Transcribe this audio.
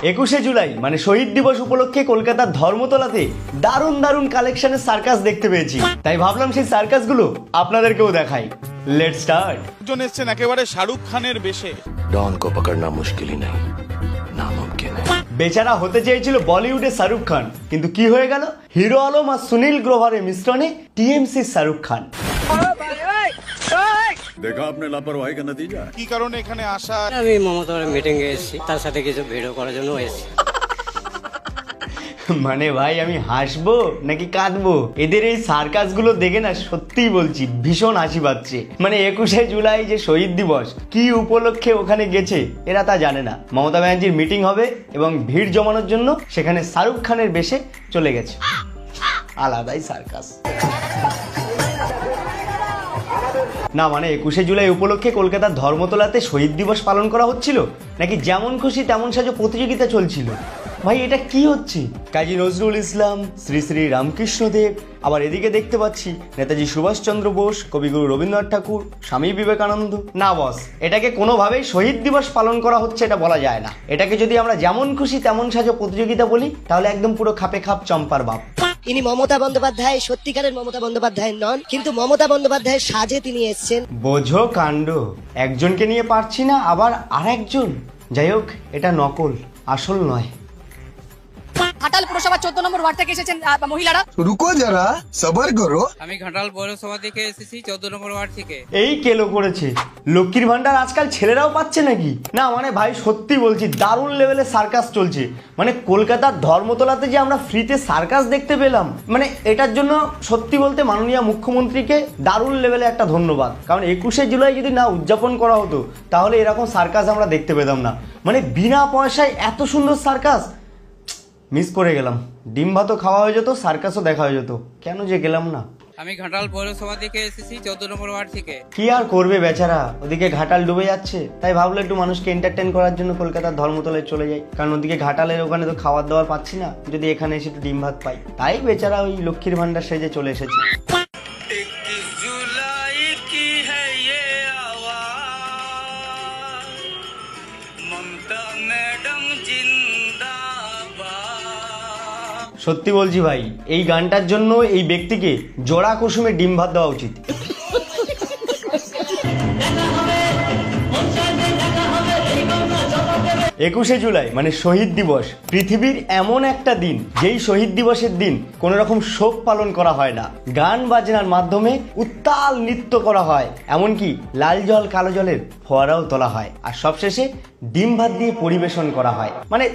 21শে জুলাই মানে শহীদ দিবস উপলক্ষে কলকাতার ধর্মতলাতে দারুণ দারুণ কালেকশনের সার্কাস দেখতে পেয়েছি, তাই ভাবলাম সেই সার্কাসগুলো আপনাদেরকেও দেখাই। Let's start. একজন এসেছেন একেবারে শাহরুখ খানের বেশে। डॉन को पकड़ना मुश्किल ही नहीं, नामुमकिन है। বেচারা হতে চেয়েছিল বলিউডে শাহরুখ খান, কিন্তু কি হয়ে গেল? হিরো আলম আর সুনীল গ্রোভারের মিশ্রণে টিএমসি শাহরুখ খান। देखा आपने लापरवाही का नतीजा। কি কারণে এখানে আসা? আমি মমতার মিটিং এ এসেছি, তার সাথে কিছু ভিডিও করার জন্য এসেছি। মানে ভাই আমি হাসবো নাকি কাঁদবো? এদের এই সার্কাস গুলো দেখে না সত্যিই বলছি ভীষণ হাসি পাচ্ছে। মানে 21শে জুলাই যে শহীদ দিবস কি উপলক্ষে ওখানে গেছে এরা তা জানে না। মমতা ব্যানার্জির মিটিং হবে এবং ভিড় জমানোর জন্য সেখানে শাহরুখ খানের বেশে চলে গেছে। আলাদাই সার্কাস। না মানে 21শে জুলাই উপলক্ষে কলকাতার ধর্মতলাতে শহীদ দিবস পালন করা হচ্ছিল নাকি যেমন খুশি তেমন সাজো প্রতিযোগিতা চলছিল? ভাই এটা কি হচ্ছে? কাজী নজরুল ইসলাম, শ্রী শ্রী রামকৃষ্ণ দেব, আবার এদিকে দেখতে পাচ্ছি নেতাজি সুভাষচন্দ্র বোস, কবিগুরু রবীন্দ্রনাথ ঠাকুর, স্বামী বিবেকানন্দ। না বস, এটাকে কোনোভাবেই শহীদ দিবস পালন করা হচ্ছে এটা বলা যায় না। এটাকে যদি আমরা যেমন খুশি তেমন সাজো প্রতিযোগিতা বলি তাহলে একদম পুরো খাপে খাপ চম্পার বাপ। ইনি মমতা বন্দ্যোপাধ্যায় সত্যিকারের মমতা বন্দ্যোপাধ্যায় নন, কিন্তু মমতা বন্দ্যোপাধ্যায়ের সাজে তিনি এসেছেন। বোঝো কাণ্ড, একজনকে নিয়ে পারছি না আবার আরেকজন। যাই হোক, এটা নকল, আসল নয়। ঘাটাল পুরসভা 14 নম্বর ওয়ার্ড থেকে এসেছেন মহিলারা। रुको जरा सबर करो। আমি ঘাটাল পৌরসভা থেকে এসেছি 14 নম্বর ওয়ার্ড থেকে। এই কেলো করেছে। লক্ষ্মীর ভান্ডার আজকাল ছেলেরাও পাচ্ছে নাকি? না মানে ভাই সত্যি বলছি দারুণ লেভেলে সার্কাস চলছে। মানে কলকাতার ধর্মতলাতে যে আমরা ফ্রিতে সার্কাস দেখতে পেলাম, মানে এটার জন্য সত্যি বলতে মাননীয় মুখ্যমন্ত্রীকে দারুণ লেভেলে একটা ধন্যবাদ। কারণ 21শে জুলাই যদি না উদযাপন করা হতো তাহলে এরকম সার্কাস আমরা দেখতে পেতাম না। মানে বিনা পয়সায় এত সুন্দর সার্কাস মিস করে গেলাম। ডিম ভাতও খাওয়া হয়ে যেত, সার্কাসও দেখা হয়ে যেত, কেন যে গেলাম না। আমি ঘাটাল পৌরসভা থেকে এসেছি 14 নম্বর ওয়ার্ড থেকে। কি আর করবে বেচারা, ওদিকে ঘাটাল ডুবে যাচ্ছে, তাই ভাবলো একটু মানুষকে এন্টারটেইন করার জন্য কলকাতার ধর্মতলায় চলে যাই। কারণ ওদিকে ঘাটালের ওখানে তো খাবার দাবার পাচ্ছি না, যদি এখানে এসে একটু ডিম ভাত পাই, তাই বেচারা ওই লক্ষ্মীর ভান্ডার সেজে চলে এসেছে। সত্যি বলছি ভাই, এই গানটার জন্য এই ব্যক্তিকে জোড়া কুসুমে ডিম ভাত দেওয়া উচিত। 21শে জুলাই মানে শহীদ দিবস পৃথিবীর এমন একটা দিন যেই শহীদ দিবসের দিন কোনো রকম শোক পালন করা হয় না, গান বাজনার মাধ্যমে উত্তাল নৃত্য করা হয়, এমনকি লাল জল কালো জলের ফোয়ারাও তোলা হয়, আর সবশেষে ডিম ভাত দিয়ে পরিবেশন করা হয়। মানে